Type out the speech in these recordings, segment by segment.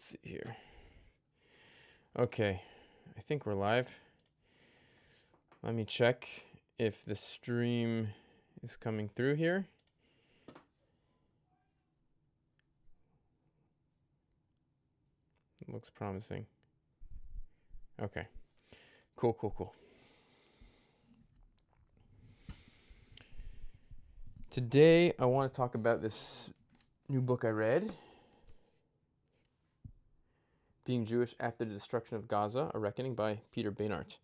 Let's see here. Okay, I think we're live. Let me check if the stream is coming through here. It looks promising. Okay, cool. Today, I want to talk about this new book I read, Being Jewish After the Destruction of Gaza, A Reckoning by Peter Beinart.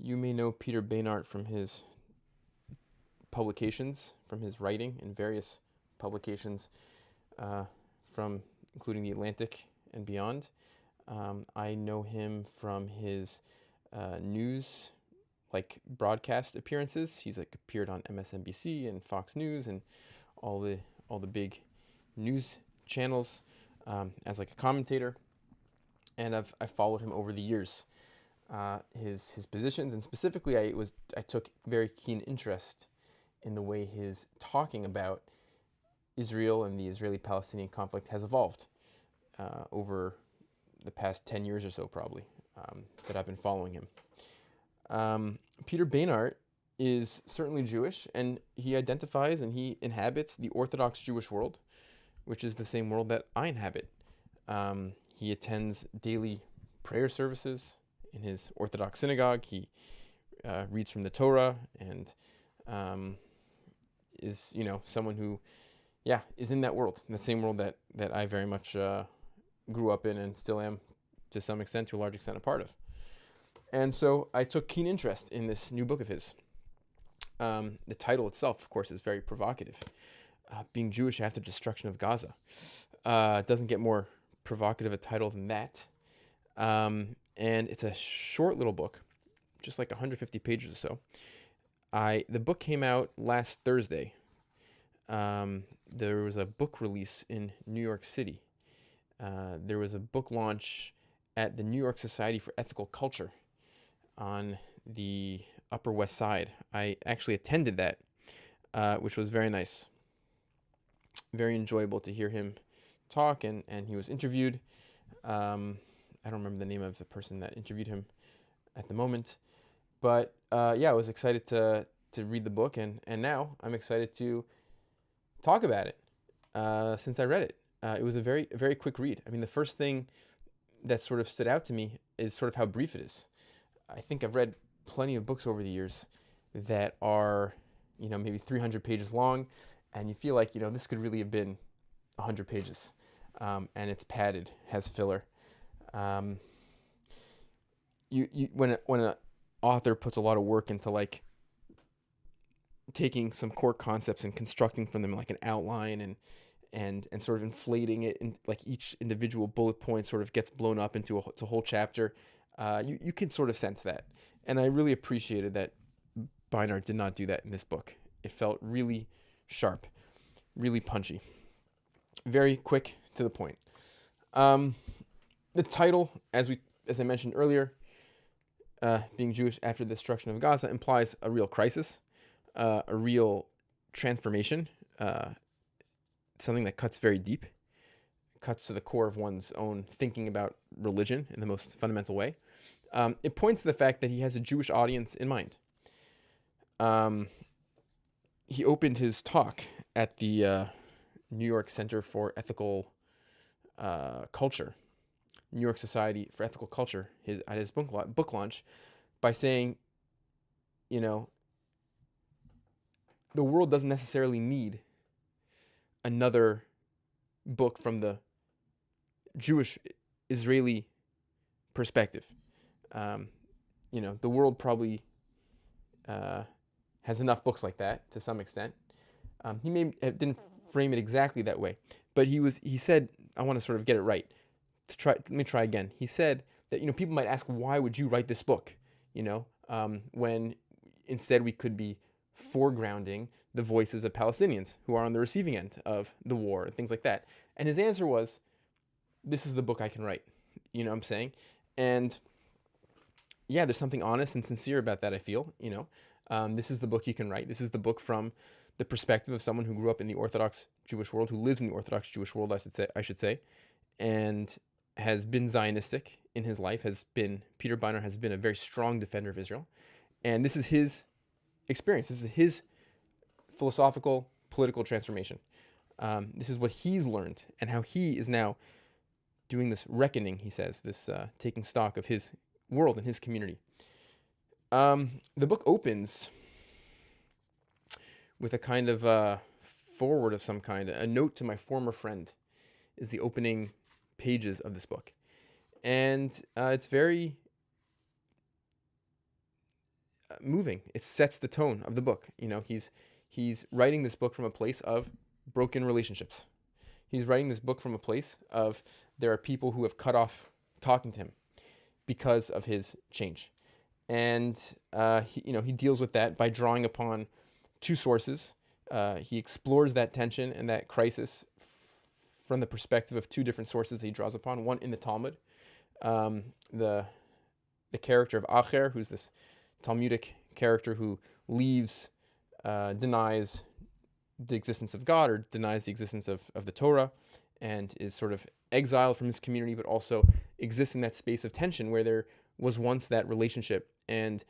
You may know Peter Beinart from his publications, from his writing in various publications, from including The Atlantic and beyond. I know him from his news, like broadcast appearances. He's like appeared on MSNBC and Fox News and all the big news channels as like a commentator, and I've followed him over the years. His positions, and specifically I took very keen interest in the way his talking about Israel and the Israeli-Palestinian conflict has evolved over the past 10 years or so, probably, that I've been following him. Peter Beinart is certainly Jewish, and he identifies and he inhabits the Orthodox Jewish world, which is the same world that I inhabit. He attends daily prayer services in his Orthodox synagogue. He reads from the Torah and is, someone who, is in that world, in the same world that I very much grew up in and still am, to some extent, to a large extent, a part of. And so I took keen interest in this new book of his. The title itself, of course, is very provocative. Being Jewish After the Destruction of Gaza. It doesn't get more provocative a title than that. And it's a short little book, just like 150 pages or so. The book came out last Thursday. There was a book release in New York City. There was a book launch at the New York Society for Ethical Culture on the Upper West Side. I actually attended that, which was very nice. Very enjoyable to hear him talk, and he was interviewed. I don't remember the name of the person that interviewed him at the moment, but I was excited to read the book, and now I'm excited to talk about it since I read it. It was a very quick read. I mean, the first thing that sort of stood out to me is sort of how brief it is. I think I've read plenty of books over the years that are, maybe 300 pages long, and you feel like, this could really have been 100 pages, and it's padded, has filler. When an author puts a lot of work into like taking some core concepts and constructing from them like an outline and sort of inflating it, and like each individual bullet point sort of gets blown up into a whole chapter, you can sort of sense that. And I really appreciated that Beinart did not do that in this book. It felt really sharp, really punchy, very quick to the point. The title, as I mentioned earlier, Being Jewish After the Destruction of Gaza, implies a real crisis, a real transformation, something that cuts very deep, cuts to the core of one's own thinking about religion in the most fundamental way. It points to the fact that he has a Jewish audience in mind. He opened his talk at the New York Center for Ethical Culture, New York Society for Ethical Culture, at his book launch, by saying, the world doesn't necessarily need another book from the Jewish Israeli perspective. The world probably has enough books like that to some extent. He didn't frame it exactly that way, but he said, I want to sort of get it right. Let me try again. He said that, people might ask, why would you write this book? When instead we could be foregrounding the voices of Palestinians who are on the receiving end of the war and things like that. And his answer was, this is the book I can write. You know what I'm saying? And there's something honest and sincere about that, I feel. This is the book you can write. This is the book from the perspective of someone who grew up in the Orthodox Jewish world, who lives in the Orthodox Jewish world, I should say, and has been Zionistic in his life. Peter Beinart has been a very strong defender of Israel, and this is his experience. This is his philosophical, political transformation. This is what he's learned and how he is now doing this reckoning, he says, this taking stock of his world and his community. The book opens with a kind of forward of some kind. A note to my former friend is the opening pages of this book. And it's very moving. It sets the tone of the book. You know, he's writing this book from a place of broken relationships. He's writing this book from a place of there are people who have cut off talking to him because of his change. And he deals with that by drawing upon two sources. He explores that tension and that crisis from the perspective of two different sources that he draws upon. One in the Talmud, the character of Acher, who's this Talmudic character who denies the existence of God, or denies the existence of the Torah, and is sort of exiled from his community, but also exists in that space of tension where there was once that relationship. And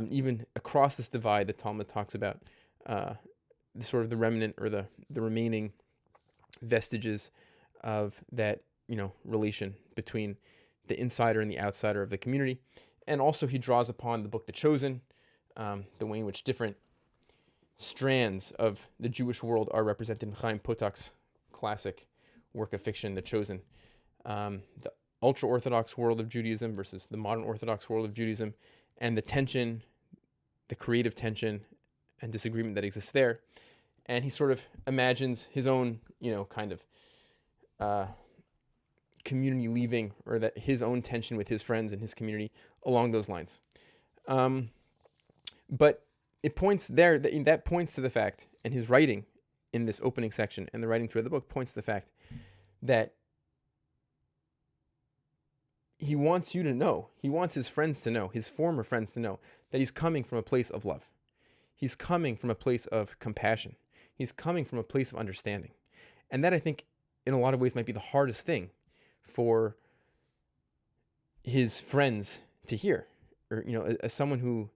even across this divide, the Talmud talks about the sort of the remnant, or the remaining vestiges of that, relation between the insider and the outsider of the community. And also he draws upon the book The Chosen, the way in which different strands of the Jewish world are represented in Chaim Potak's classic work of fiction, The Chosen. The ultra-Orthodox world of Judaism versus the modern Orthodox world of Judaism, and the tension, the creative tension and disagreement that exists there. And he sort of imagines his own, kind of community leaving, or that his own tension with his friends and his community along those lines. But it points there, that points to the fact, and his writing in this opening section and the writing throughout the book points to the fact that he wants you to know, he wants his friends to know, his former friends to know, that he's coming from a place of love. He's coming from a place of compassion. He's coming from a place of understanding. And that, I think, in a lot of ways might be the hardest thing for his friends to hear. Or, as someone who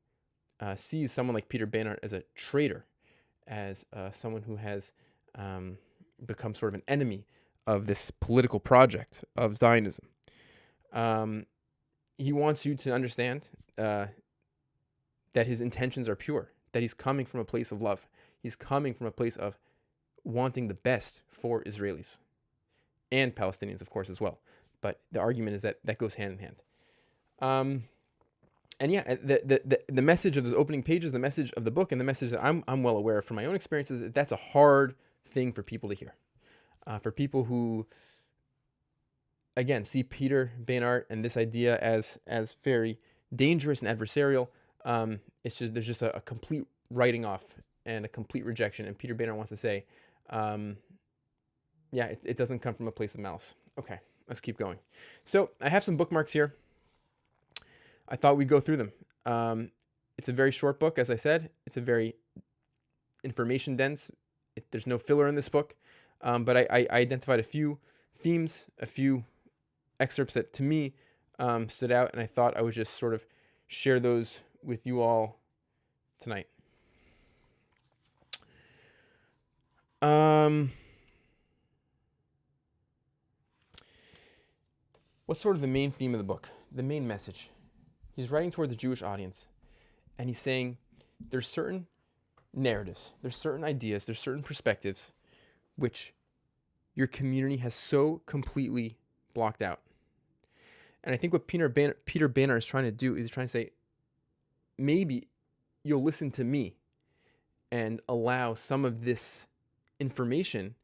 sees someone like Peter Beinart as a traitor, as someone who has become sort of an enemy of this political project of Zionism. He wants you to understand that his intentions are pure, that he's coming from a place of love. He's coming from a place of wanting the best for Israelis and Palestinians, of course, as well. But the argument is that that goes hand in hand. And yeah, the message of those opening pages, the message of the book, and the message that I'm well aware of from my own experiences, that that's a hard thing for people to hear. For people who, again, see Peter Beinart and this idea as very dangerous and adversarial, there's just a complete writing off and a complete rejection. And Peter Beinart wants to say, it doesn't come from a place of malice. Okay, let's keep going. So I have some bookmarks here. I thought we'd go through them. It's a very short book, as I said. It's a very information dense. There's no filler in this book, but I identified a few themes, a few excerpts that to me stood out, and I thought I would just sort of share those with you all tonight. What's sort of the main theme of the book, the main message? He's writing towards a Jewish audience, and he's saying there's certain narratives, there's certain ideas, there's certain perspectives which your community has so completely blocked out. And I think what Peter Beinart is trying to do is trying to say, maybe you'll listen to me and allow some of this information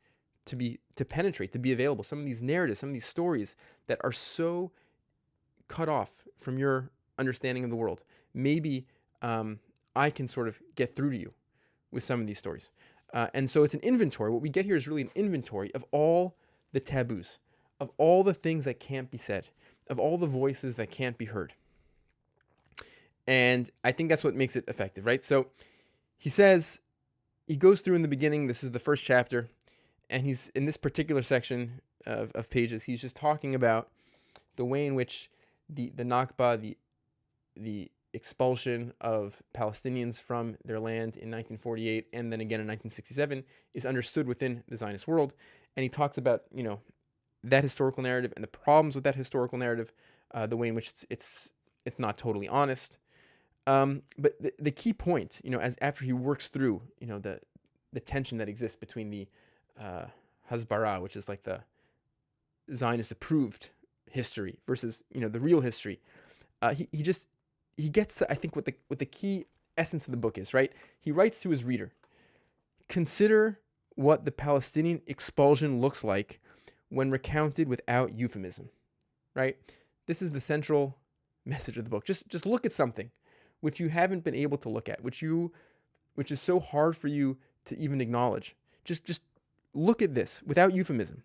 to penetrate, to be available. Some of these narratives, some of these stories that are so cut off from your understanding of the world. Maybe I can sort of get through to you with some of these stories. And so it's an inventory. What we get here is really an inventory of all the taboos, of all the things that can't be said, of all the voices that can't be heard. And I think that's what makes it effective, right? So he says, he goes through in the beginning. This is the first chapter, and he's in this particular section of pages. He's just talking about the way in which the Nakba, the expulsion of Palestinians from their land in 1948 and then again in 1967 is understood within the Zionist world. And he talks about, that historical narrative and the problems with that historical narrative, the way in which it's not totally honest. But the key point, as after he works through, the tension that exists between the Hasbara, which is like the Zionist approved history versus, the real history, he gets to, I think, what the key essence of the book is, right? He writes to his reader, consider what the Palestinian expulsion looks like when recounted without euphemism, right? This is the central message of the book. Just look at something which you haven't been able to look at, which is so hard for you to even acknowledge. Just look at this without euphemism.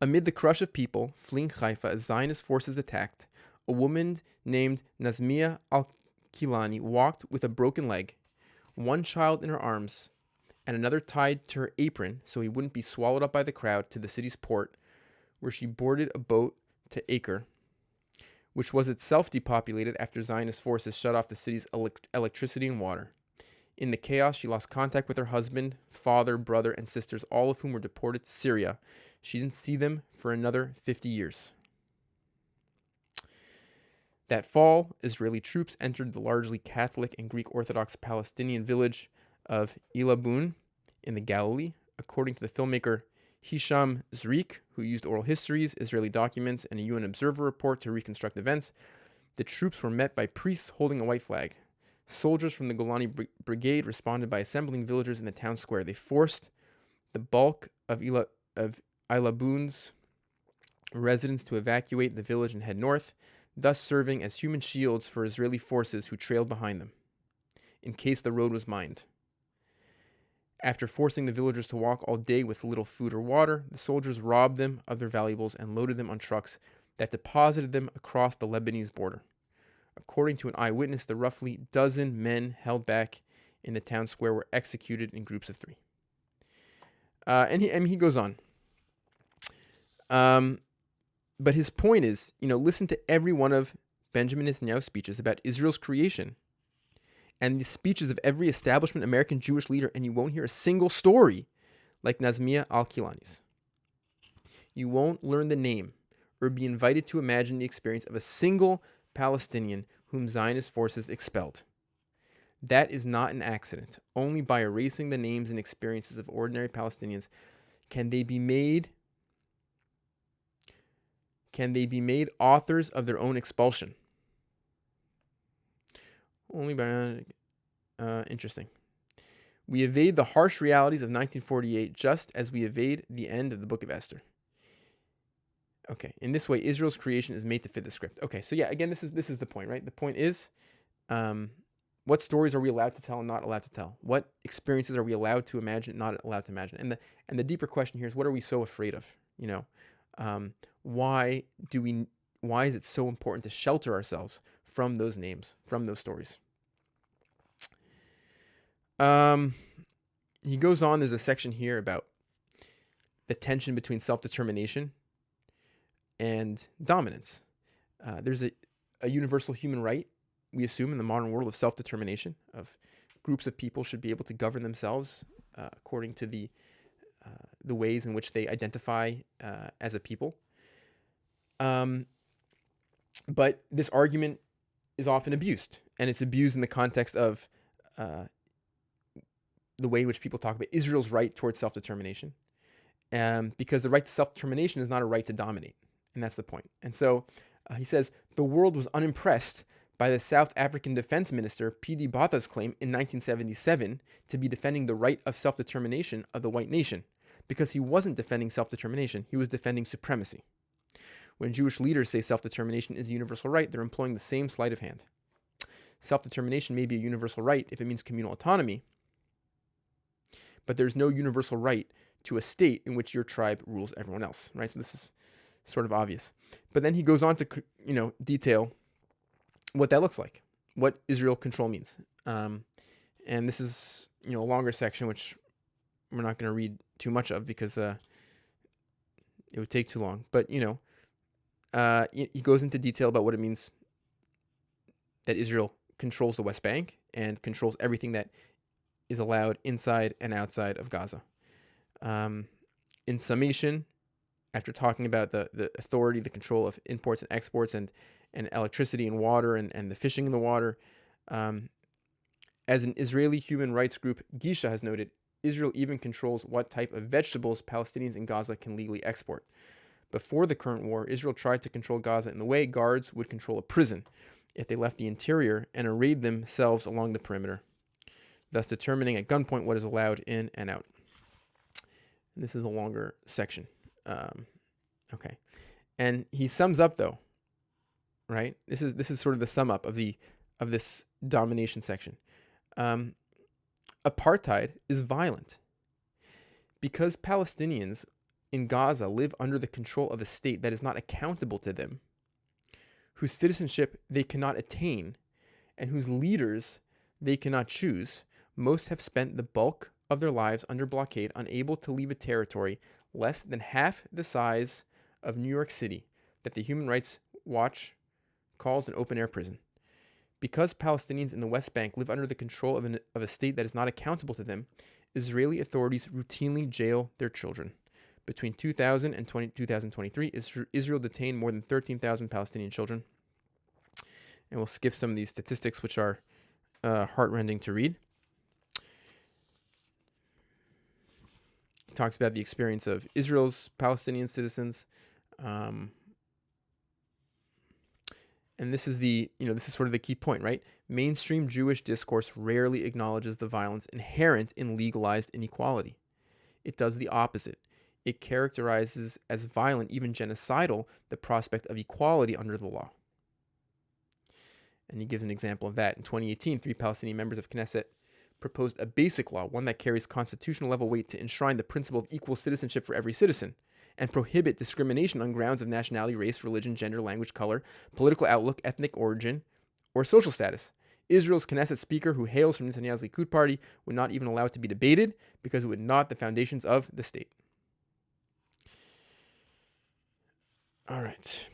Amid the crush of people fleeing Haifa as Zionist forces attacked, a woman named Nazmia al-Kilani walked with a broken leg, one child in her arms, and another tied to her apron so he wouldn't be swallowed up by the crowd to the city's port, where she boarded a boat to Acre, which was itself depopulated after Zionist forces shut off the city's electricity and water. In the chaos, she lost contact with her husband, father, brother, and sisters, all of whom were deported to Syria. She didn't see them for another 50 years. That fall, Israeli troops entered the largely Catholic and Greek Orthodox Palestinian village of Elabun in the Galilee. According to the filmmaker Hisham Zrik, who used oral histories, Israeli documents, and a UN Observer report to reconstruct events, the troops were met by priests holding a white flag. Soldiers from the Golani Brigade responded by assembling villagers in the town square. They forced the bulk of Elabun's residents to evacuate the village and head north, thus serving as human shields for Israeli forces who trailed behind them, in case the road was mined. After forcing the villagers to walk all day with little food or water, the soldiers robbed them of their valuables and loaded them on trucks that deposited them across the Lebanese border. According to an eyewitness, the roughly dozen men held back in the town square were executed in groups of 3. And he goes on. But his point is, listen to every one of Benjamin Netanyahu's speeches about Israel's creation and the speeches of every establishment American Jewish leader, and you won't hear a single story like Nazmia al-Kilani's. You won't learn the name or be invited to imagine the experience of a single Palestinian whom Zionist forces expelled. That is not an accident. Only by erasing the names and experiences of ordinary Palestinians can they be made authors of their own expulsion. Only by... interesting. We evade the harsh realities of 1948 just as we evade the end of the Book of Esther. Okay, in this way, Israel's creation is made to fit the script. Okay, so yeah, again, this is the point, right? The point is, what stories are we allowed to tell and not allowed to tell? What experiences are we allowed to imagine, not allowed to imagine? And the deeper question here is, what are we so afraid of? Why is it so important to shelter ourselves from those names, from those stories? He goes on, there's a section here about the tension between self-determination and dominance. There's a universal human right, we assume, in the modern world of self-determination, of groups of people should be able to govern themselves according to the ways in which they identify as a people. But this argument is often abused, and it's abused in the context of the way in which people talk about Israel's right towards self-determination, because the right to self-determination is not a right to dominate, and that's the point. And so he says, the world was unimpressed by the South African defense minister P.D. Botha's claim in 1977 to be defending the right of self-determination of the white nation, because he wasn't defending self-determination, he was defending supremacy. When Jewish leaders say self-determination is a universal right, they're employing the same sleight of hand. Self-determination may be a universal right if it means communal autonomy, but there's no universal right to a state in which your tribe rules everyone else, right? So this is sort of obvious. But then he goes on to, detail what that looks like, what Israel control means. And this is a longer section, which we're not going to read too much of because it would take too long. But, he goes into detail about what it means that Israel controls the West Bank and controls everything that is allowed inside and outside of Gaza. In summation, after talking about the authority, the control of imports and exports and electricity and water and the fishing in the water, as an Israeli human rights group, Gisha has noted, Israel even controls what type of vegetables Palestinians in Gaza can legally export. Before the current war, Israel tried to control Gaza in the way guards would control a prison if they left the interior and arrayed themselves along the perimeter, thus determining at gunpoint what is allowed in and out. And this is a longer section. Okay. And he sums up, though, right? This is sort of the sum up of this domination section. Apartheid is violent. Because Palestinians in Gaza live under the control of a state that is not accountable to them, whose citizenship they cannot attain, and whose leaders they cannot choose, most have spent the bulk of their lives under blockade, unable to leave a territory less than half the size of New York City that the Human Rights Watch calls an open-air prison. Because Palestinians in the West Bank live under the control of a state that is not accountable to them, Israeli authorities routinely jail their children. Between 2000 and 2023, Israel detained more than 13,000 Palestinian children. And we'll skip some of these statistics, which are heartrending to read. He talks about the experience of Israel's Palestinian citizens. And this is this is sort of the key point, right? Mainstream Jewish discourse rarely acknowledges the violence inherent in legalized inequality. It does the opposite. It characterizes as violent, even genocidal, the prospect of equality under the law. And he gives an example of that. In 2018, 3 Palestinian members of Knesset proposed a basic law, one that carries constitutional level weight, to enshrine the principle of equal citizenship for every citizen and prohibit discrimination on grounds of nationality, race, religion, gender, language, color, political outlook, ethnic origin, or social status. Israel's Knesset speaker, who hails from Netanyahu's Likud party, would not even allow it to be debated because it would not the foundations of the state. All right.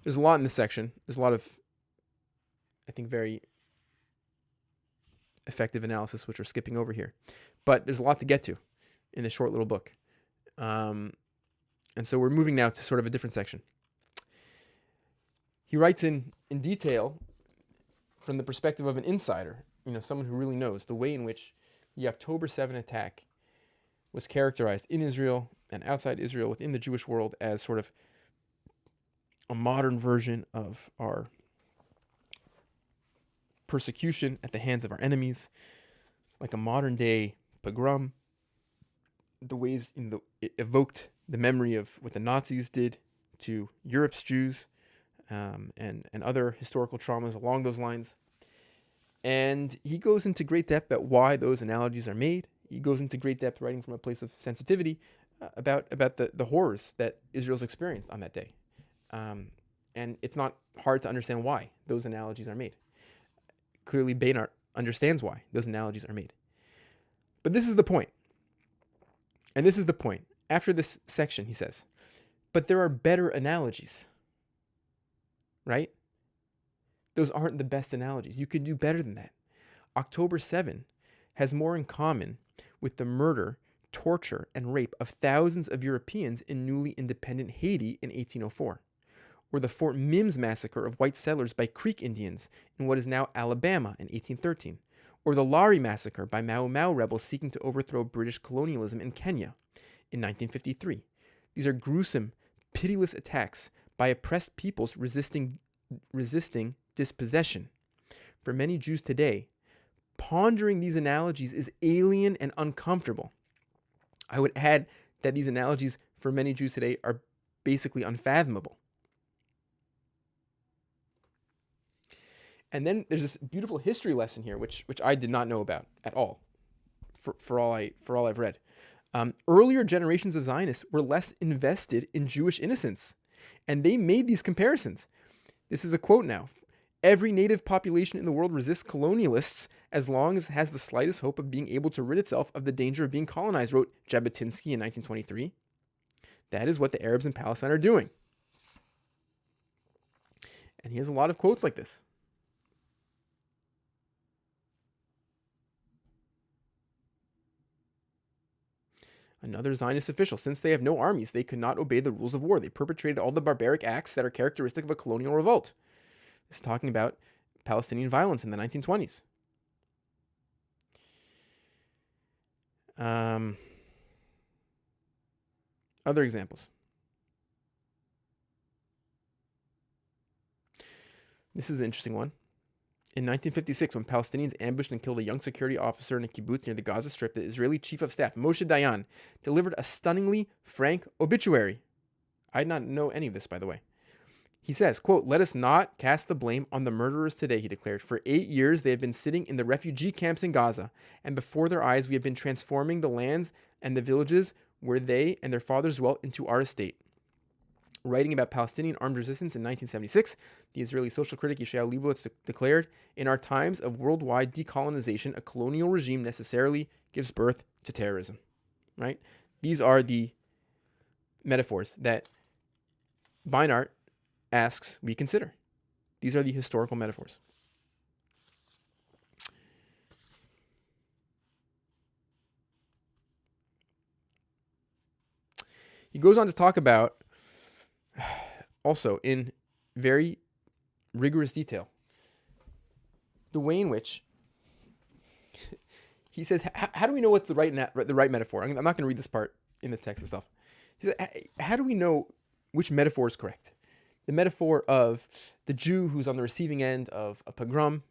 There's a lot in this section. There's a lot of, I think, very effective analysis, which we're skipping over here. But there's a lot to get to in this short little book. And so we're moving now to sort of a different section. He writes in detail from the perspective of an insider, someone who really knows the way in which the October 7 attack was characterized in Israel and outside Israel within the Jewish world as sort of a modern version of our persecution at the hands of our enemies, like a modern day pogrom, the ways it evoked the memory of what the Nazis did to Europe's Jews, and other historical traumas along those lines. And he goes into great depth about why those analogies are made. He goes into great depth, writing from a place of sensitivity, about the horrors that Israel's experienced on that day. And it's not hard to understand why those analogies are made. Clearly, Beinart understands why those analogies are made. But this is the point. And this is the point. After this section, he says, but there are better analogies, right? Those aren't the best analogies. You could do better than that. October 7 has more in common with the murder, torture, and rape of thousands of Europeans in newly independent Haiti in 1804, or the Fort Mims massacre of white settlers by Creek Indians in what is now Alabama in 1813, or the Lari massacre by Mau Mau rebels seeking to overthrow British colonialism in Kenya in 1953. These are gruesome, pitiless attacks by oppressed peoples resisting dispossession. For many Jews today, pondering these analogies is alien and uncomfortable. I would add that these analogies for many Jews today are basically unfathomable. And then there's this beautiful history lesson here, which I did not know about at all, for all I've read. Earlier generations of Zionists were less invested in Jewish innocence, and they made these comparisons. This is a quote now. Every native population in the world resists colonialists as long as it has the slightest hope of being able to rid itself of the danger of being colonized, wrote Jabotinsky in 1923. That is what the Arabs in Palestine are doing. And he has a lot of quotes like this. Another Zionist official, since they have no armies, they could not obey the rules of war. They perpetrated all the barbaric acts that are characteristic of a colonial revolt. This is talking about Palestinian violence in the 1920s. Other examples. This is an interesting one. In 1956, when Palestinians ambushed and killed a young security officer in a kibbutz near the Gaza Strip, the Israeli chief of staff, Moshe Dayan, delivered a stunningly frank obituary. I did not know any of this, by the way. He says, quote, "Let us not cast the blame on the murderers today," he declared. "For 8 years, they have been sitting in the refugee camps in Gaza, and before their eyes, we have been transforming the lands and the villages where they and their fathers dwelt into our estate." Writing about Palestinian armed resistance in 1976, the Israeli social critic Yeshayahu Leibowitz declared, "In our times of worldwide decolonization, a colonial regime necessarily gives birth to terrorism." Right? These are the metaphors that Beinart asks we consider. These are the historical metaphors. He goes on to talk about, also in very rigorous detail, the way in which he says, how do we know what's the right metaphor? I'm not going to read this part in the text itself. He said, how do we know which metaphor is correct? The metaphor of the Jew who's on the receiving end of a pogrom,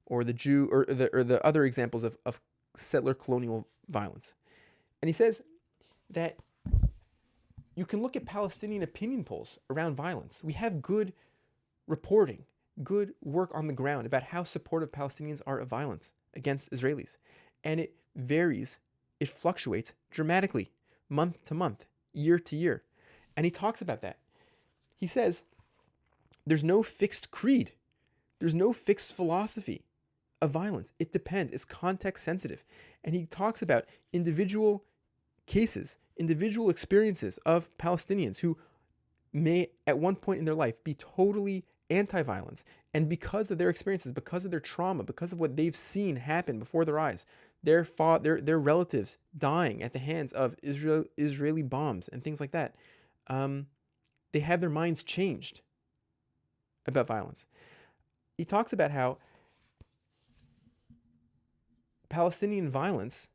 or the Jew, or the other examples of settler colonial violence. And he says that you can look at Palestinian opinion polls around violence. We have good reporting, good work on the ground about how supportive Palestinians are of violence against Israelis. And it varies, it fluctuates dramatically, month to month, year to year. And he talks about that. He says, there's no fixed creed. There's no fixed philosophy of violence. It depends. It's context sensitive. And he talks about individual cases, individual experiences of Palestinians who may at one point in their life be totally anti-violence. And because of their experiences, because of their trauma, because of what they've seen happen before their eyes, their relatives dying at the hands of Israeli bombs and things like that, they have their minds changed about violence. He talks about how Palestinian violence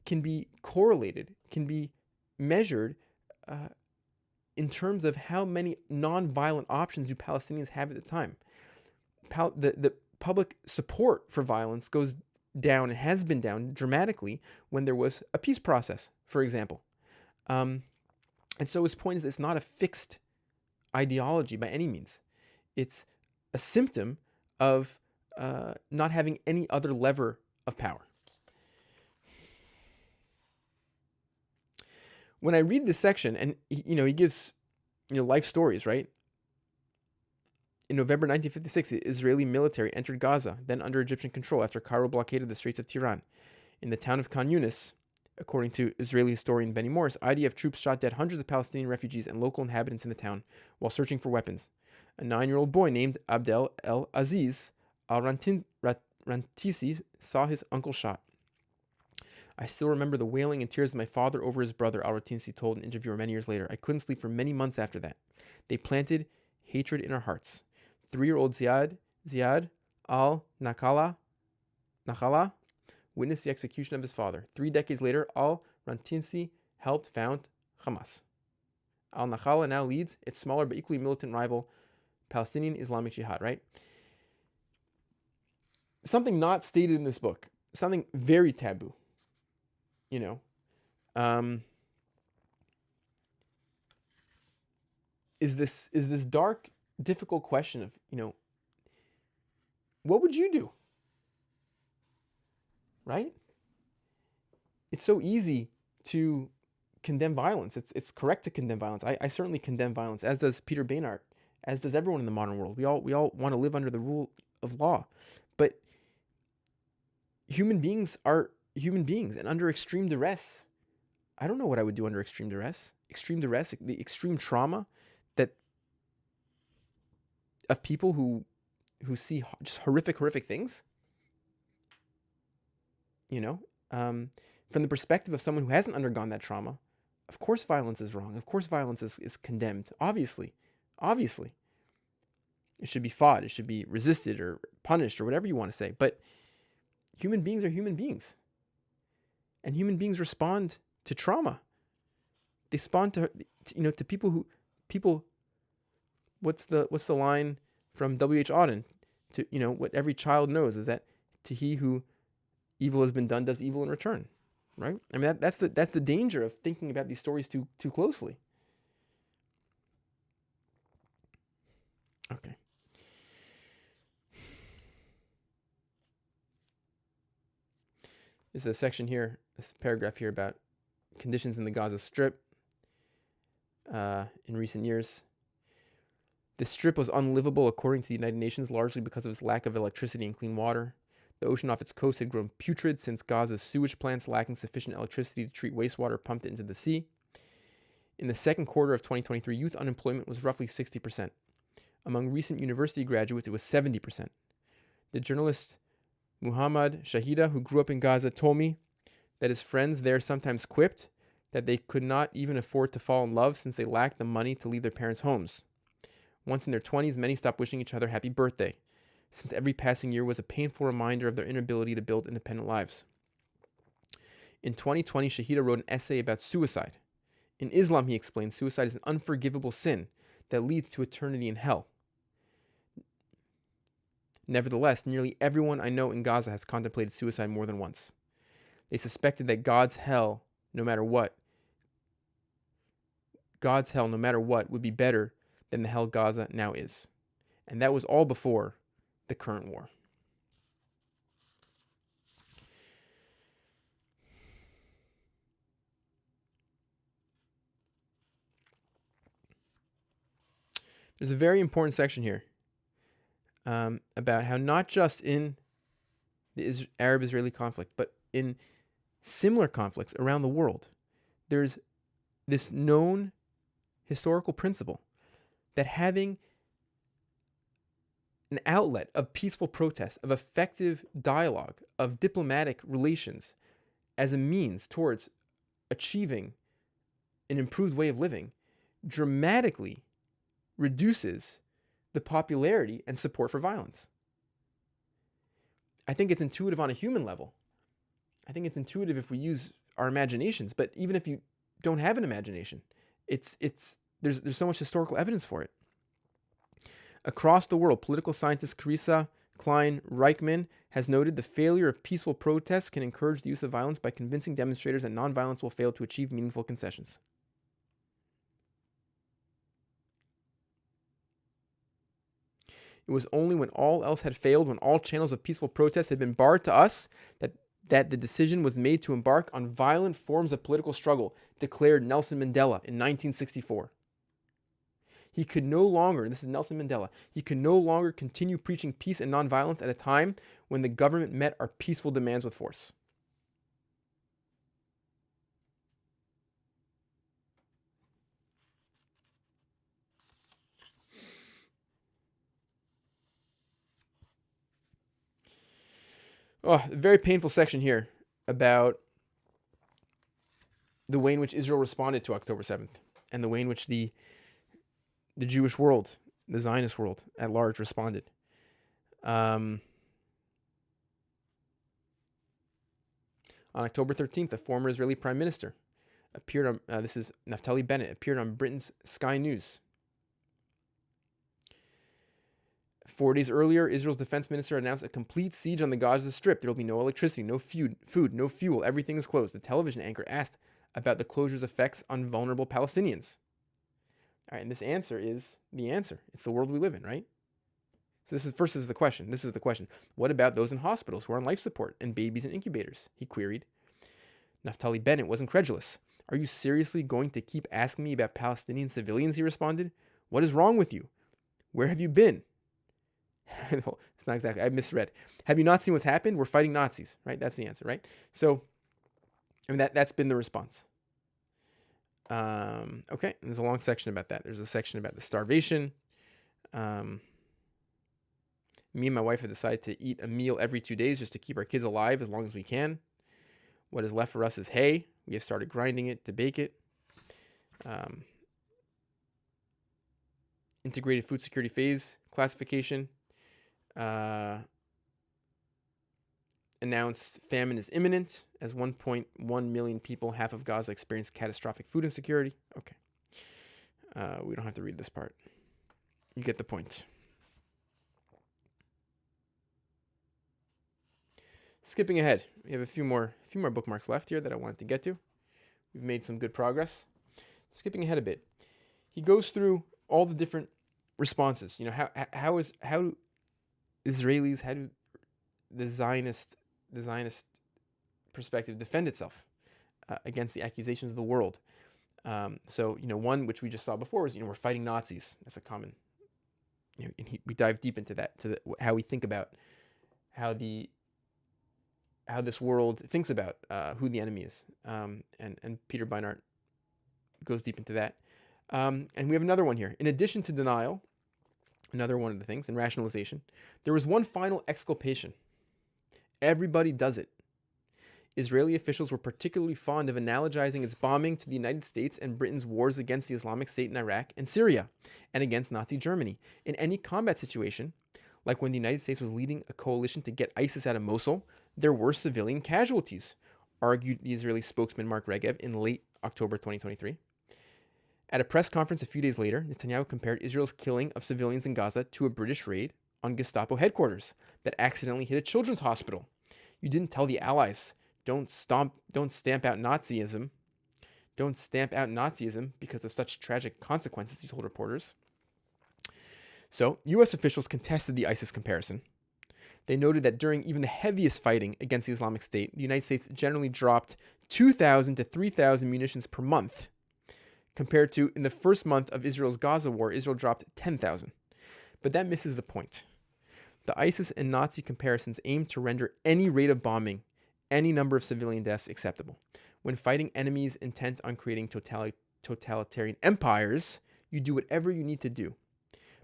can be correlated, can be measured in terms of how many non-violent options do Palestinians have at the time. The public support for violence goes down and has been down dramatically when there was a peace process, for example. And so his point is, it's not a fixed ideology by any means. It's a symptom of not having any other lever of power. When I read this section, and he gives life stories, right? In November 1956, the Israeli military entered Gaza, then under Egyptian control, after Cairo blockaded the Straits of Tiran. In the town of Khan Yunis, according to Israeli historian Benny Morris, IDF troops shot dead hundreds of Palestinian refugees and local inhabitants in the town while searching for weapons. A 9-year-old boy named Abdel El Aziz Al-Rantisi saw his uncle shot. "I still remember the wailing and tears of my father over his brother," Al-Rantisi told an interviewer many years later. "I couldn't sleep for many months after that. They planted hatred in our hearts." 3-year-old Ziad Al-Nakhala witnessed the execution of his father. 3 decades later, Al-Rantisi helped found Hamas. Al-Nakhala now leads its smaller but equally militant rival, Palestinian Islamic Jihad, right? Something not stated in this book, something very taboo, is this dark, difficult question of, what would you do? Right? It's so easy to condemn violence. It's correct to condemn violence. I certainly condemn violence, as does Peter Beinart, as does everyone in the modern world. We all want to live under the rule of law. But human beings are human beings, and under extreme duress, I don't know what I would do under extreme duress. Extreme duress, the extreme trauma that of people who see just horrific things. From the perspective of someone who hasn't undergone that trauma, of course violence is wrong. Of course violence is condemned. Obviously. It should be fought. It should be resisted or punished or whatever you want to say. But human beings are human beings. And human beings respond to trauma. They respond to people. What's the line from W.H. Auden? What every child knows is that to he who evil has been done does evil in return, right? I mean that's the danger of thinking about these stories too closely. Okay. There's a section here, this paragraph here about conditions in the Gaza Strip in recent years. The Strip was unlivable according to the United Nations, largely because of its lack of electricity and clean water. The ocean off its coast had grown putrid since Gaza's sewage plants, lacking sufficient electricity to treat wastewater, pumped it into the sea. In the second quarter of 2023, youth unemployment was roughly 60%. Among recent university graduates, it was 70%. The journalist Muhammad Shahida, who grew up in Gaza, told me that his friends there sometimes quipped that they could not even afford to fall in love since they lacked the money to leave their parents' homes. Once in their 20s, many stopped wishing each other happy birthday, since every passing year was a painful reminder of their inability to build independent lives. In 2020, Shahida wrote an essay about suicide. In Islam, he explained, suicide is an unforgivable sin that leads to eternity in hell. Nevertheless, nearly everyone I know in Gaza has contemplated suicide more than once. They suspected that God's hell, no matter what, would be better than the hell Gaza now is. And that was all before the current war. There's a very important section here about how not just in the Arab-Israeli conflict, but in similar conflicts around the world, there's this known historical principle that having an outlet of peaceful protest, of effective dialogue, of diplomatic relations as a means towards achieving an improved way of living dramatically reduces the popularity and support for violence. I think it's intuitive on a human level. I think it's intuitive if we use our imaginations, but even if you don't have an imagination, there's so much historical evidence for it. Across the world, political scientist Carissa Klein-Reichman has noted the failure of peaceful protests can encourage the use of violence by convincing demonstrators that nonviolence will fail to achieve meaningful concessions. It was only when all else had failed, when all channels of peaceful protest had been barred to us, that the decision was made to embark on violent forms of political struggle, declared Nelson Mandela in 1964. He could no longer, this is Nelson Mandela, he could no longer continue preaching peace and nonviolence at a time when the government met our peaceful demands with force. Oh, a very painful section here about the way in which Israel responded to October 7th and the way in which the Jewish world, the Zionist world at large responded. On October 13th, the former Israeli prime minister appeared on, this is Naftali Bennett, appeared on Britain's Sky News. 4 days earlier, Israel's defense minister announced a complete siege on the Gaza Strip. There will be no electricity, no food, no fuel. Everything is closed. The television anchor asked about the closure's effects on vulnerable Palestinians. All right, and this answer is the answer. It's the world we live in, right? So this is the question. What about those in hospitals who are on life support and babies in incubators? He queried. Naftali Bennett was incredulous. Are you seriously going to keep asking me about Palestinian civilians? He responded. What is wrong with you? Where have you been? Well, it's not exactly. I misread. Have you not seen what's happened? We're fighting Nazis, right? That's the answer, right? So, I mean, that's been the response. Okay, and there's a long section about that. There's a section about the starvation. Me and my wife have decided to eat a meal every 2 days just to keep our kids alive as long as we can. What is left for us is hay. We have started grinding it to bake it. Integrated food security phase classification. Announced famine is imminent as 1.1 million people, half of Gaza, experience catastrophic food insecurity. Okay. We don't have to read this part. You get the point. Skipping ahead, we have a few more bookmarks left here that I wanted to get to. We've made some good progress. Skipping ahead a bit, he goes through all the different responses. You know, how do Israelis, how do the Zionist perspective defend itself against the accusations of the world? So, you know, one which we just saw before was, you know, we're fighting Nazis. That's a common, you know, and we dive deep into that, how we think about how this world thinks about who the enemy is. And Peter Beinart goes deep into that. And we have another one here. In addition to denial, another one of the things, and rationalization, there was one final exculpation. Everybody does it. Israeli officials were particularly fond of analogizing its bombing to the United States and Britain's wars against the Islamic State in Iraq and Syria, and against Nazi Germany. In any combat situation, like when the United States was leading a coalition to get ISIS out of Mosul, there were civilian casualties, argued the Israeli spokesman Mark Regev in late October 2023. At a press conference a few days later, Netanyahu compared Israel's killing of civilians in Gaza to a British raid on Gestapo headquarters that accidentally hit a children's hospital. You didn't tell the Allies, don't stamp out Nazism. Don't stamp out Nazism because of such tragic consequences, he told reporters. So, U.S. officials contested the ISIS comparison. They noted that during even the heaviest fighting against the Islamic State, the United States generally dropped 2,000 to 3,000 munitions per month, compared to in the first month of Israel's Gaza war, Israel dropped 10,000. But that misses the point. The ISIS and Nazi comparisons aim to render any rate of bombing, any number of civilian deaths acceptable. When fighting enemies intent on creating totalitarian empires, you do whatever you need to do.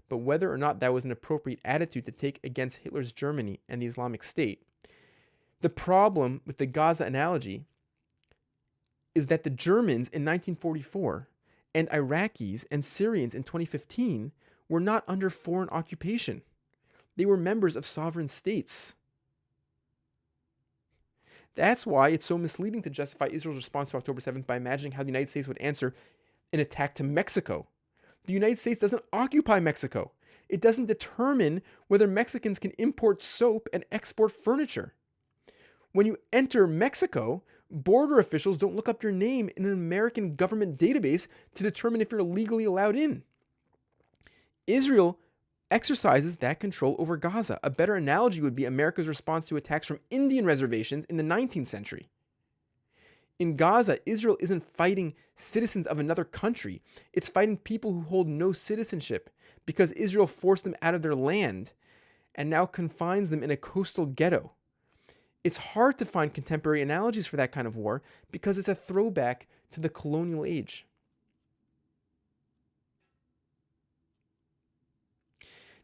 But whether or not that was an appropriate attitude to take against Hitler's Germany and the Islamic State, the problem with the Gaza analogy is that the Germans in 1944 and Iraqis and Syrians in 2015 were not under foreign occupation. They were members of sovereign states. That's why it's so misleading to justify Israel's response to October 7th by imagining how the United States would answer an attack to Mexico. The United States doesn't occupy Mexico. It doesn't determine whether Mexicans can import soap and export furniture. When you enter Mexico, border officials don't look up your name in an American government database to determine if you're legally allowed in. Israel exercises that control over Gaza. A better analogy would be America's response to attacks from Indian reservations in the 19th century. In Gaza, Israel isn't fighting citizens of another country. It's fighting people who hold no citizenship because Israel forced them out of their land and now confines them in a coastal ghetto. It's hard to find contemporary analogies for that kind of war because it's a throwback to the colonial age.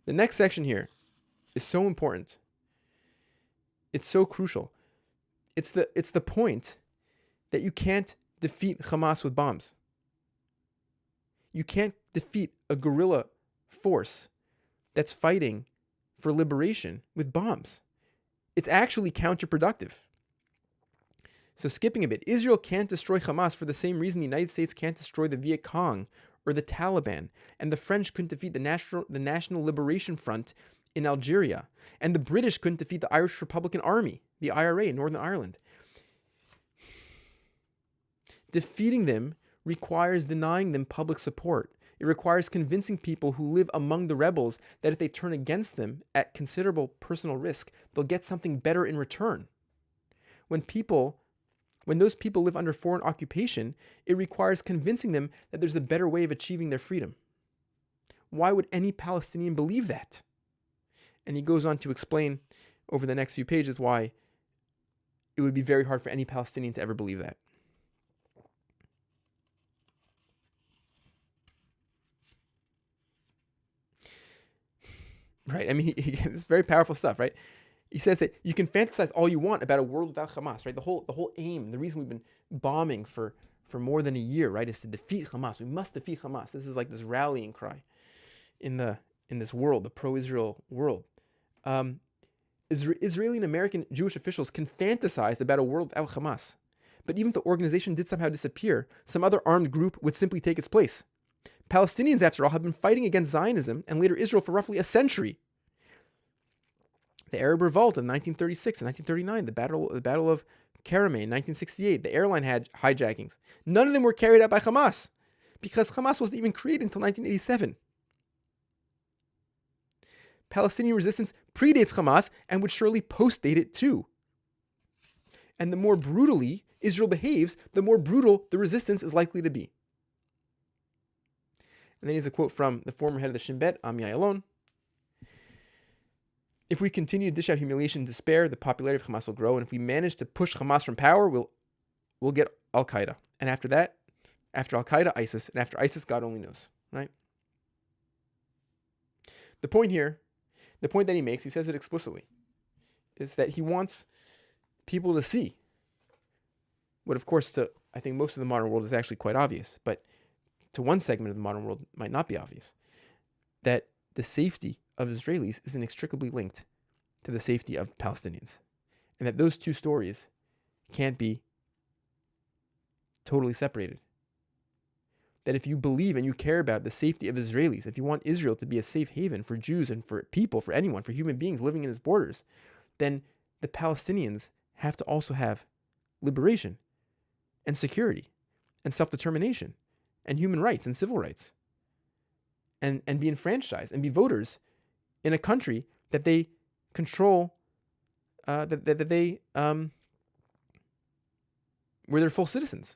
The next section here is so important. It's so crucial. It's the point that you can't defeat Hamas with bombs. You can't defeat a guerrilla force that's fighting for liberation with bombs. It's actually counterproductive. So skipping a bit, Israel can't destroy Hamas for the same reason the United States can't destroy the Viet Cong or the Taliban, and the French couldn't defeat the National Liberation Front in Algeria, and the British couldn't defeat the Irish Republican Army, the IRA in Northern Ireland. Defeating them requires denying them public support. It requires convincing people who live among the rebels that if they turn against them at considerable personal risk, they'll get something better in return. When those people live under foreign occupation, it requires convincing them that there's a better way of achieving their freedom. Why would any Palestinian believe that? And he goes on to explain over the next few pages why it would be very hard for any Palestinian to ever believe that. Right? I mean, it's very powerful stuff, right? He says that you can fantasize all you want about a world without Hamas, right? The whole aim, the reason we've been bombing for more than a year, right, is to defeat Hamas. We must defeat Hamas. This is like this rallying cry in this world, the pro-Israel world. Israeli and American Jewish officials can fantasize about a world without Hamas. But even if the organization did somehow disappear, some other armed group would simply take its place. Palestinians, after all, have been fighting against Zionism and later Israel for roughly a century. The Arab Revolt in 1936 and 1939, the Battle of Karemeh in 1968, the airline hijackings. None of them were carried out by Hamas because Hamas wasn't even created until 1987. Palestinian resistance predates Hamas and would surely post-date it too. And the more brutally Israel behaves, the more brutal the resistance is likely to be. And then here's a quote from the former head of the Shin Bet, Ami Ayalon. If we continue to dish out humiliation and despair, the popularity of Hamas will grow. And if we manage to push Hamas from power, we'll get Al-Qaeda. And after that, after Al-Qaeda, ISIS. And after ISIS, God only knows, right? The point that he makes, he says it explicitly, is that he wants people to see what, of course, to, I think, most of the modern world is actually quite obvious, but to one segment of the modern world might not be obvious, that the safety of Israelis is inextricably linked to the safety of Palestinians, and that those two stories can't be totally separated. That if you believe and you care about the safety of Israelis, if you want Israel to be a safe haven for Jews and for people, for anyone, for human beings living in its borders, then the Palestinians have to also have liberation and security and self-determination and human rights and civil rights and be enfranchised and be voters in a country that they control, where they're full citizens.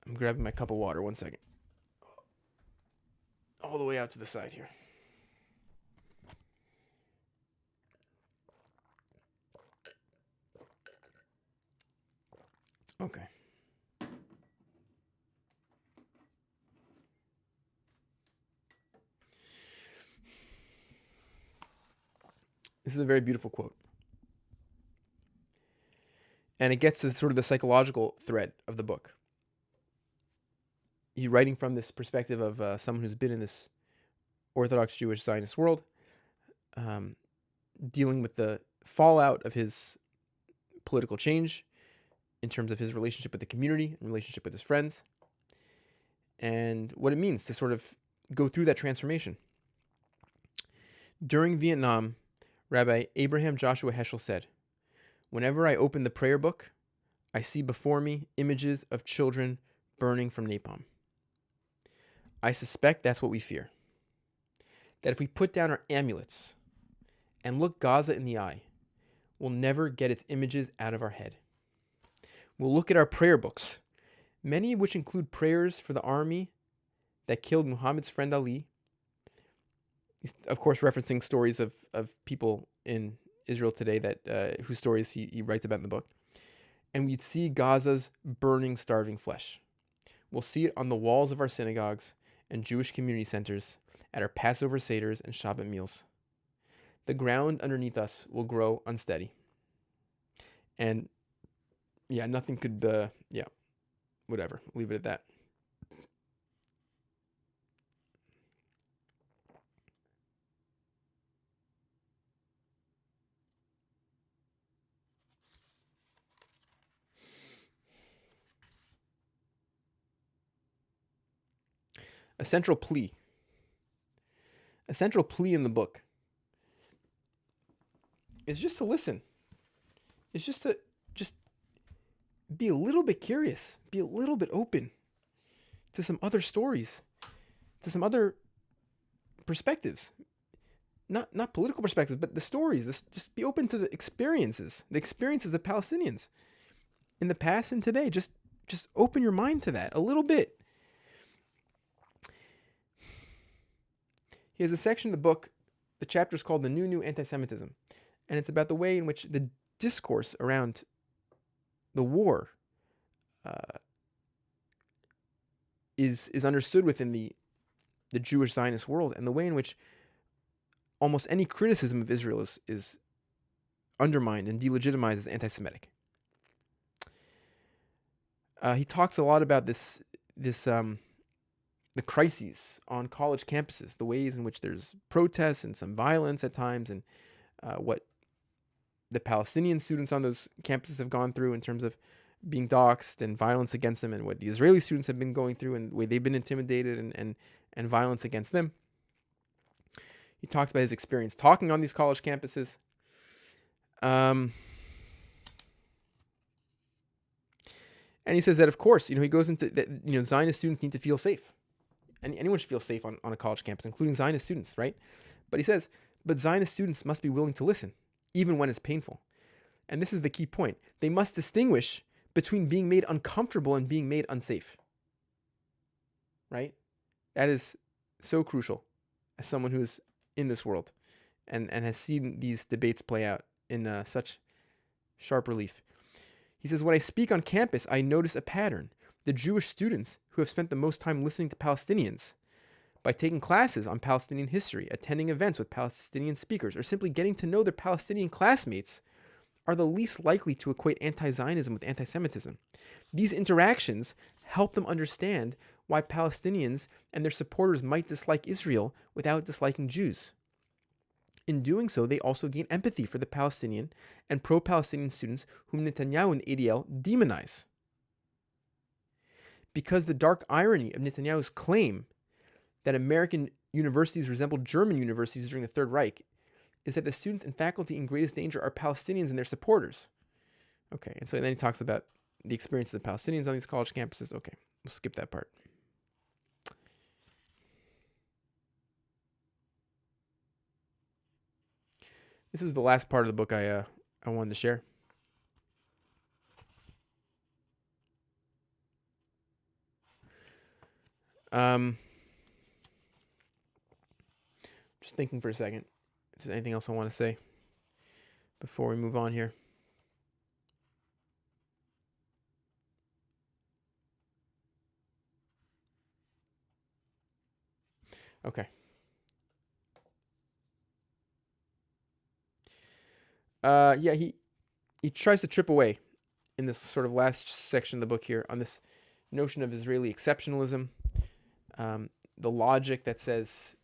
I'm grabbing my cup of water. 1 second. All the way out to the side here. Okay. This is a very beautiful quote. And it gets to sort of the psychological thread of the book. He's writing from this perspective of someone who's been in this Orthodox Jewish Zionist world, dealing with the fallout of his political change in terms of his relationship with the community and relationship with his friends, and what it means to sort of go through that transformation. During Vietnam, Rabbi Abraham Joshua Heschel said, "Whenever I open the prayer book, I see before me images of children burning from napalm. I suspect that's what we fear. That if we put down our amulets and look Gaza in the eye, we'll never get its images out of our head. We'll look at our prayer books, many of which include prayers for the army that killed Muhammad's friend Ali." He's, of course, referencing stories of people in Israel today that whose stories he writes about in the book. "And we'd see Gaza's burning, starving flesh. We'll see it on the walls of our synagogues and Jewish community centers, at our Passover Seders and Shabbat meals. The ground underneath us will grow unsteady." And yeah, nothing could, whatever. Leave it at that. A central plea in the book is just to listen. It's just to be a little bit curious, be a little bit open to some other stories, to some other perspectives. Not political perspectives, but the stories. Just be open to the experiences of Palestinians in the past and today. Just just open your mind to that a little bit. He has a section of the book, the chapter is called The New Anti-Semitism. And it's about the way in which the discourse around the war is understood within the Jewish Zionist world, and the way in which almost any criticism of Israel is undermined and delegitimized as anti-Semitic. He talks a lot about the crises on college campuses, the ways in which there's protests and some violence at times, and what the Palestinian students on those campuses have gone through in terms of being doxxed and violence against them, and what the Israeli students have been going through and the way they've been intimidated and violence against them. He talks about his experience talking on these college campuses. And he says that, of course, he goes into that, Zionist students need to feel safe. And anyone should feel safe on a college campus, including Zionist students, right? But he says, but Zionist students must be willing to listen, even when it's painful. And this is the key point. They must distinguish between being made uncomfortable and being made unsafe. Right? That is so crucial as someone who is in this world and has seen these debates play out in such sharp relief. He says, when I speak on campus, I notice a pattern. The Jewish students who have spent the most time listening to Palestinians by taking classes on Palestinian history, attending events with Palestinian speakers, or simply getting to know their Palestinian classmates are the least likely to equate anti-Zionism with anti-Semitism. These interactions help them understand why Palestinians and their supporters might dislike Israel without disliking Jews. In doing so, they also gain empathy for the Palestinian and pro-Palestinian students whom Netanyahu and the ADL demonize. Because the dark irony of Netanyahu's claim that American universities resembled German universities during the Third Reich is that the students and faculty in greatest danger are Palestinians and their supporters. Okay, and so then he talks about the experiences of Palestinians on these college campuses. Okay, we'll skip that part. This is the last part of the book I wanted to share. Just thinking for a second if there's anything else I want to say before we move on here. Okay. He tries to trip away in this sort of last section of the book here on this notion of Israeli exceptionalism, the logic that says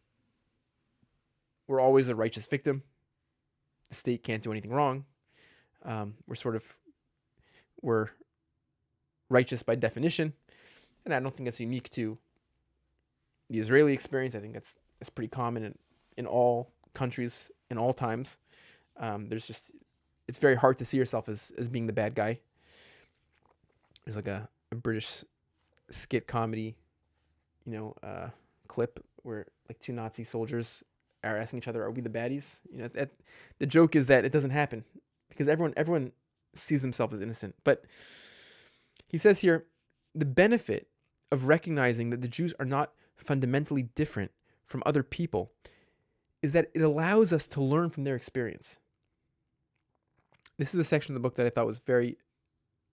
we're always a righteous victim. The state can't do anything wrong. We're righteous by definition, and I don't think that's unique to the Israeli experience. I think that's pretty common in all countries in all times. It's very hard to see yourself as being the bad guy. There's like a British skit comedy, clip where like two Nazi soldiers are asking each other, "Are we the baddies?" The joke is that it doesn't happen because everyone sees themselves as innocent. But he says here, the benefit of recognizing that the Jews are not fundamentally different from other people is that it allows us to learn from their experience. This is a section of the book that I thought was very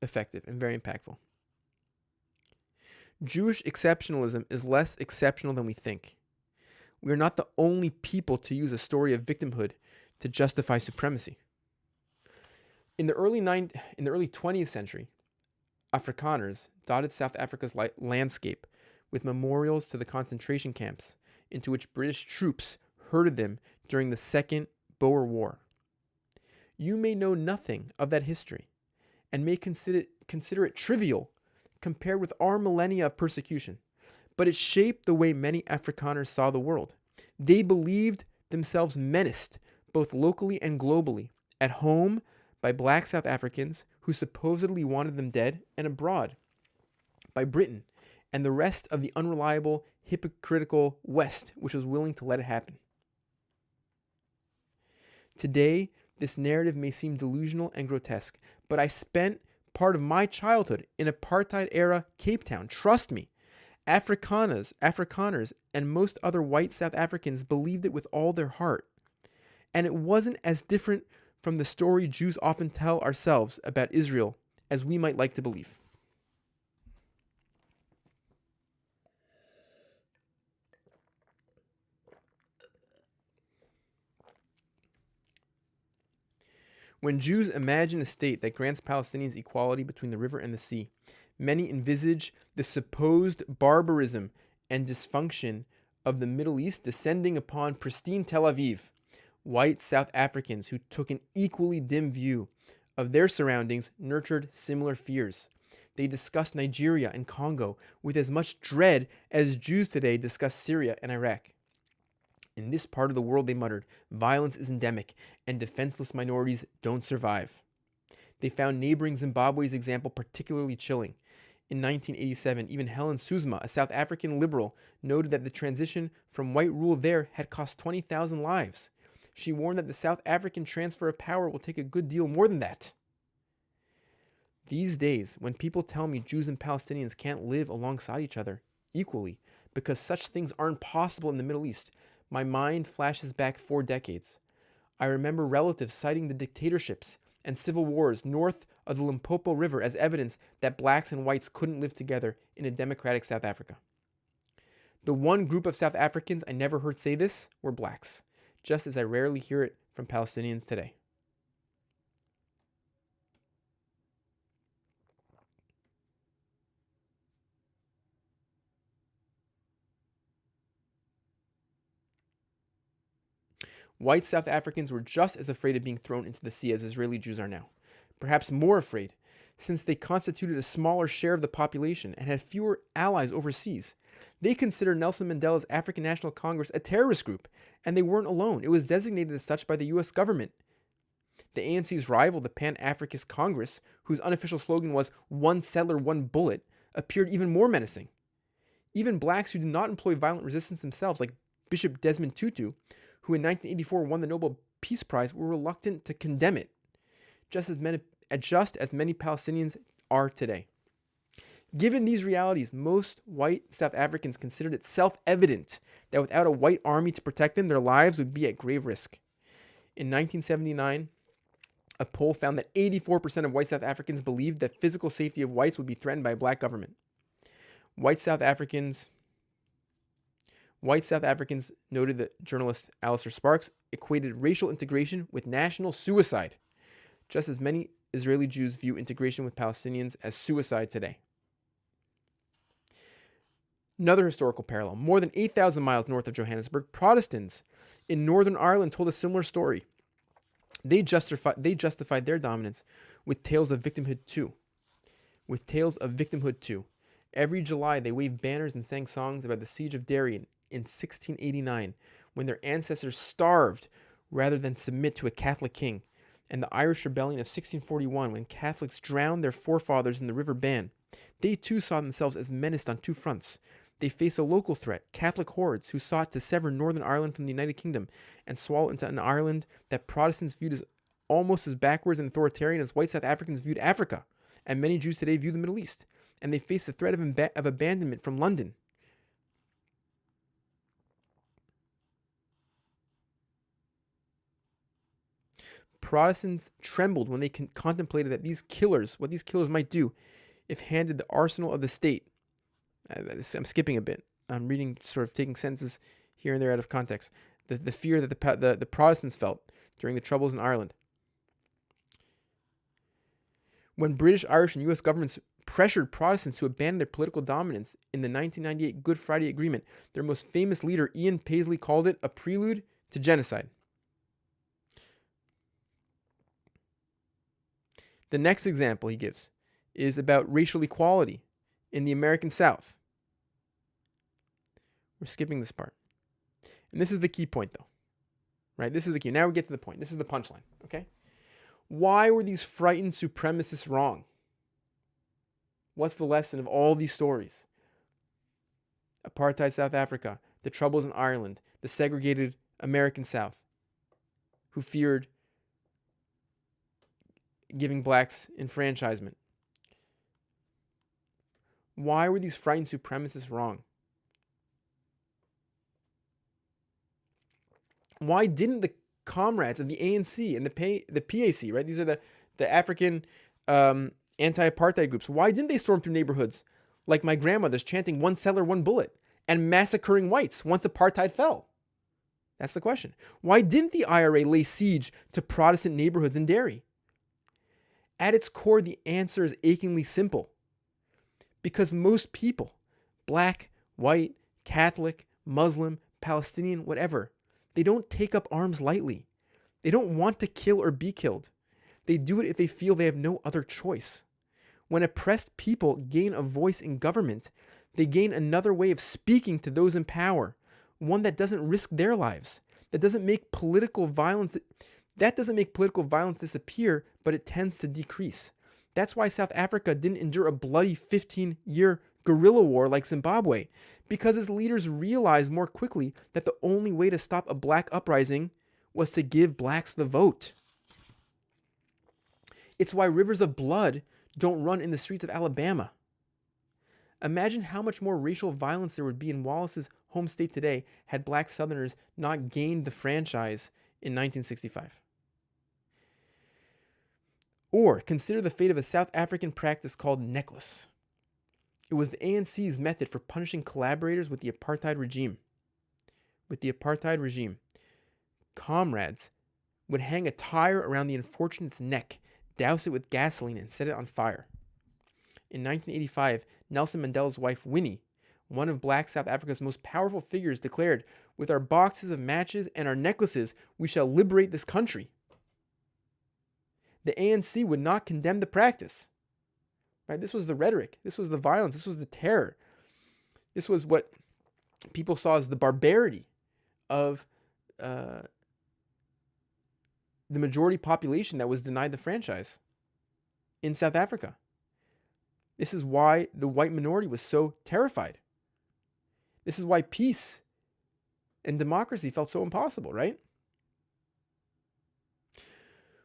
effective and very impactful. Jewish exceptionalism is less exceptional than we think. We are not the only people to use a story of victimhood to justify supremacy. In the early 20th century, Afrikaners dotted South Africa's landscape with memorials to the concentration camps into which British troops herded them during the Second Boer War. You may know nothing of that history and may consider it trivial compared with our millennia of persecution, but it shaped the way many Afrikaners saw the world. They believed themselves menaced, both locally and globally, at home by black South Africans who supposedly wanted them dead, and abroad by Britain and the rest of the unreliable, hypocritical West, which was willing to let it happen. Today, this narrative may seem delusional and grotesque, but I spent part of my childhood in apartheid-era Cape Town. Trust me, Afrikaners, and most other white South Africans believed it with all their heart. And it wasn't as different from the story Jews often tell ourselves about Israel as we might like to believe. When Jews imagine a state that grants Palestinians equality between the river and the sea, many envisage the supposed barbarism and dysfunction of the Middle East descending upon pristine Tel Aviv. White South Africans who took an equally dim view of their surroundings nurtured similar fears. They discussed Nigeria and Congo with as much dread as Jews today discuss Syria and Iraq. In this part of the world, they muttered, violence is endemic and defenseless minorities don't survive. They found neighboring Zimbabwe's example particularly chilling. In 1987, even Helen Suzma, a South African liberal, noted that the transition from white rule there had cost 20,000 lives. She warned that the South African transfer of power will take a good deal more than that. These days, when people tell me Jews and Palestinians can't live alongside each other equally because such things aren't possible in the Middle East, my mind flashes back 4 decades. I remember relatives citing the dictatorships and civil wars north of the Limpopo River as evidence that blacks and whites couldn't live together in a democratic South Africa. The one group of South Africans I never heard say this were blacks, just as I rarely hear it from Palestinians today. White South Africans were just as afraid of being thrown into the sea as Israeli Jews are now. Perhaps more afraid, since they constituted a smaller share of the population and had fewer allies overseas. They considered Nelson Mandela's African National Congress a terrorist group, and they weren't alone. It was designated as such by the U.S. government. The ANC's rival, the Pan-Africanist Congress, whose unofficial slogan was "One settler, one bullet," appeared even more menacing. Even blacks who did not employ violent resistance themselves, like Bishop Desmond Tutu, who in 1984 won the Nobel Peace Prize, were reluctant to condemn it, just as many Palestinians are today. Given these realities, most white South Africans considered it self-evident that without a white army to protect them, their lives would be at grave risk. In 1979, a poll found that 84% of white South Africans believed that physical safety of whites would be threatened by a black government. White South Africans noted that journalist Alistair Sparks equated racial integration with national suicide, just as many Israeli Jews view integration with Palestinians as suicide today. Another historical parallel, more than 8,000 miles north of Johannesburg, Protestants in Northern Ireland told a similar story. They justified their dominance with tales of victimhood too. Every July, they waved banners and sang songs about the siege of Darien in 1689, when their ancestors starved rather than submit to a Catholic king, and the Irish Rebellion of 1641, when Catholics drowned their forefathers in the River Bann. They too saw themselves as menaced on 2 fronts. They faced a local threat, Catholic hordes who sought to sever Northern Ireland from the United Kingdom and swallow into an Ireland that Protestants viewed as almost as backwards and authoritarian as white South Africans viewed Africa, and many Jews today view the Middle East. And they faced the threat of abandonment from London. Protestants trembled when they contemplated what these killers might do if handed the arsenal of the state. I'm skipping a bit. I'm reading, sort of taking sentences here and there out of context. The fear that the Protestants felt during the Troubles in Ireland. When British, Irish, and U.S. governments pressured Protestants to abandon their political dominance in the 1998 Good Friday Agreement, their most famous leader, Ian Paisley, called it a prelude to genocide. The next example he gives is about racial equality in the American South. We're skipping this part. And this is the key point, though. Right? This is the key. Now we get to the point. This is the punchline. Okay? Why were these frightened supremacists wrong? What's the lesson of all these stories? Apartheid South Africa, the Troubles in Ireland, the segregated American South, who feared giving blacks enfranchisement, Why were these frightened supremacists wrong? Why didn't the comrades of the ANC and the PAC, right? These are the African anti-apartheid groups. Why didn't they storm through neighborhoods like my grandmother's, chanting "one settler, one bullet" and massacring whites once apartheid fell? That's the question. Why didn't the IRA lay siege to Protestant neighborhoods in Derry? At its core, the answer is achingly simple. Because most people, black, white, Catholic, Muslim, Palestinian, whatever, they don't take up arms lightly. They don't want to kill or be killed. They do it if they feel they have no other choice. When oppressed people gain a voice in government, they gain another way of speaking to those in power, one that doesn't risk their lives, that doesn't make political violence disappear, but it tends to decrease. That's why South Africa didn't endure a bloody 15-year guerrilla war like Zimbabwe, because its leaders realized more quickly that the only way to stop a black uprising was to give blacks the vote. It's why rivers of blood don't run in the streets of Alabama. Imagine how much more racial violence there would be in Wallace's home state today had black Southerners not gained the franchise in 1965. Or consider the fate of a South African practice called necklace. It was the ANC's method for punishing collaborators with the apartheid regime. Comrades would hang a tire around the unfortunate's neck, douse it with gasoline, and set it on fire. In 1985, Nelson Mandela's wife, Winnie, one of black South Africa's most powerful figures, declared, "With our boxes of matches and our necklaces, we shall liberate this country." The ANC would not condemn the practice. Right? This was the rhetoric. This was the violence. This was the terror. This was what people saw as the barbarity of the majority population that was denied the franchise in South Africa. This is why the white minority was so terrified. This is why peace and democracy felt so impossible, right?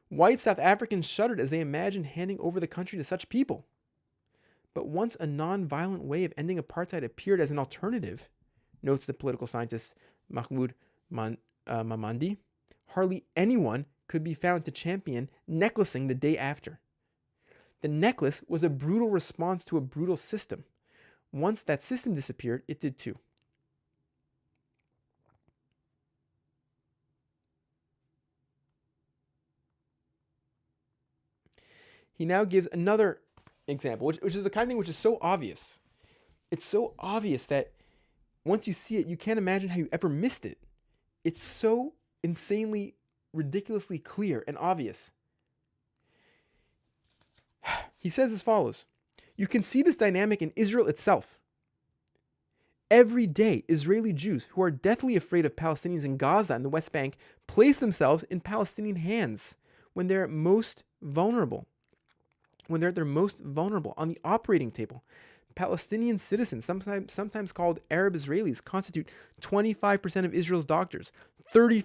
White South Africans shuddered as they imagined handing over the country to such people. But once a non-violent way of ending apartheid appeared as an alternative, notes the political scientist Mahmoud Mamandi, hardly anyone could be found to champion necklacing the day after. The necklace was a brutal response to a brutal system. Once that system disappeared, it did too. He now gives another example, which is the kind of thing which is so obvious. It's so obvious that once you see it, you can't imagine how you ever missed it. It's so insanely, ridiculously clear and obvious. He says as follows: you can see this dynamic in Israel itself. Every day, Israeli Jews who are deathly afraid of Palestinians in Gaza and the West Bank place themselves in Palestinian hands when they're most vulnerable. When they're at their most vulnerable on the operating table. Palestinian citizens, sometimes called Arab Israelis, constitute 25% of Israel's doctors, 30%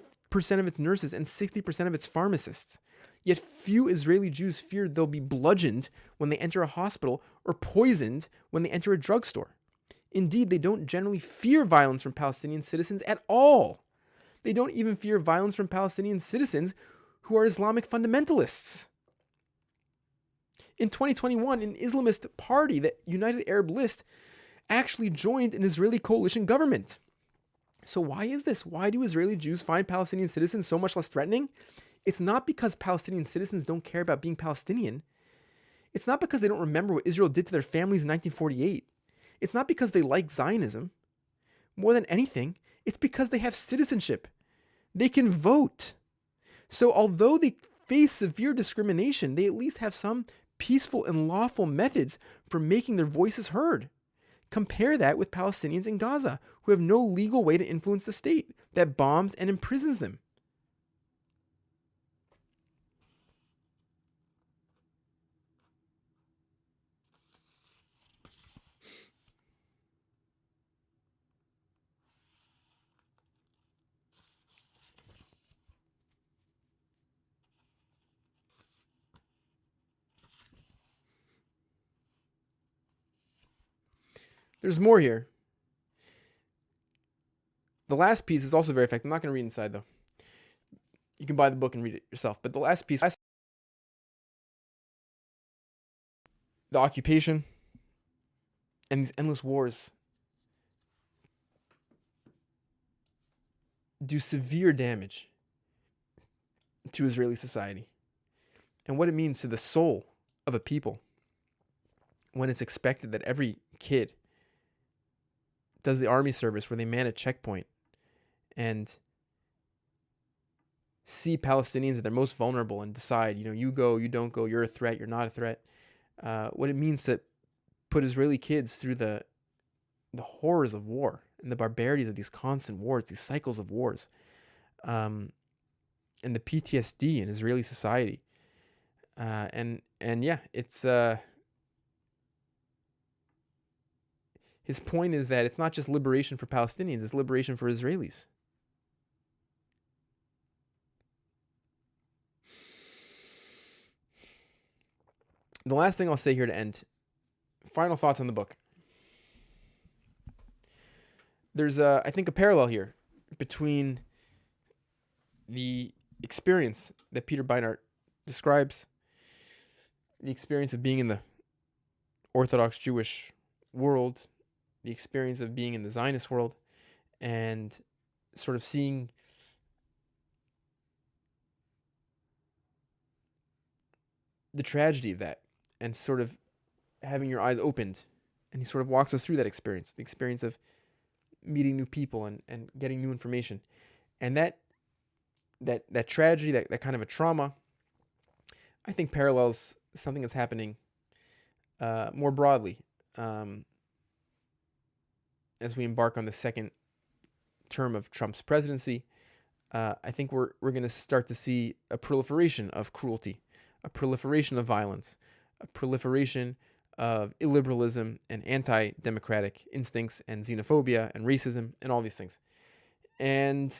of its nurses, and 60% of its pharmacists. Yet few Israeli Jews fear they'll be bludgeoned when they enter a hospital or poisoned when they enter a drugstore. Indeed, they don't generally fear violence from Palestinian citizens at all. They don't even fear violence from Palestinian citizens who are Islamic fundamentalists. In 2021, an Islamist party, the United Arab List, actually joined an Israeli coalition government. So why is this? Why do Israeli Jews find Palestinian citizens so much less threatening? It's not because Palestinian citizens don't care about being Palestinian. It's not because they don't remember what Israel did to their families in 1948. It's not because they like Zionism. More than anything, it's because they have citizenship. They can vote. So although they face severe discrimination, they at least have some peaceful and lawful methods for making their voices heard. Compare that with Palestinians in Gaza, who have no legal way to influence the state, that bombs and imprisons them. There's more here. The last piece is also very effective. I'm not going to read inside, though. You can buy the book and read it yourself. But the last piece, the occupation and these endless wars do severe damage to Israeli society and what it means to the soul of a people when it's expected that every kid does the army service where they man a checkpoint and see Palestinians at their most vulnerable and decide, you go, you don't go, you're a threat, you're not a threat. What it means to put Israeli kids through the horrors of war and the barbarities of these constant wars, these cycles of wars, and the PTSD in Israeli society. And yeah, it's his point is that it's not just liberation for Palestinians, it's liberation for Israelis. The last thing I'll say here to end, final thoughts on the book. There's, I think, a parallel here between the experience that Peter Beinart describes, the experience of being in the Orthodox Jewish world, the experience of being in the Zionist world, and sort of seeing the tragedy of that and sort of having your eyes opened. And he sort of walks us through that experience, the experience of meeting new people and getting new information. And that tragedy, that kind of a trauma, I think parallels something that's happening more broadly as we embark on the second term of Trump's presidency. I think we're going to start to see a proliferation of cruelty, a proliferation of violence, a proliferation of illiberalism and anti-democratic instincts and xenophobia and racism and all these things. And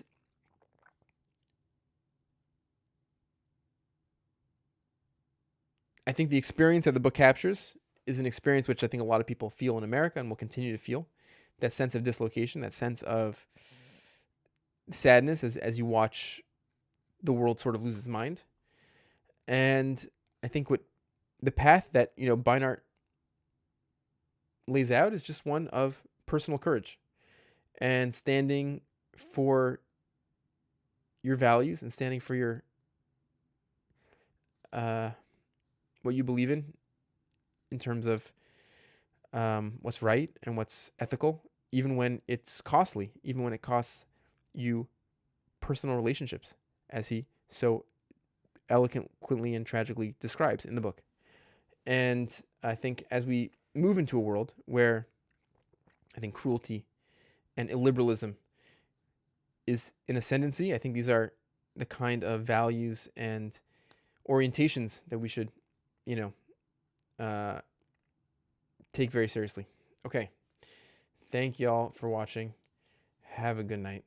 I think the experience that the book captures is an experience which I think a lot of people feel in America and will continue to feel. That sense of dislocation, that sense of sadness as you watch the world sort of lose its mind. And I think what the path that, Beinart lays out is just one of personal courage and standing for your values and standing for your what you believe in terms of what's right and what's ethical, even when it's costly, even when it costs you personal relationships, as he so eloquently and tragically describes in the book. And I think as we move into a world where I think cruelty and illiberalism is in ascendancy, I think these are the kind of values and orientations that we should, take very seriously. Okay. Thank y'all for watching. Have a good night.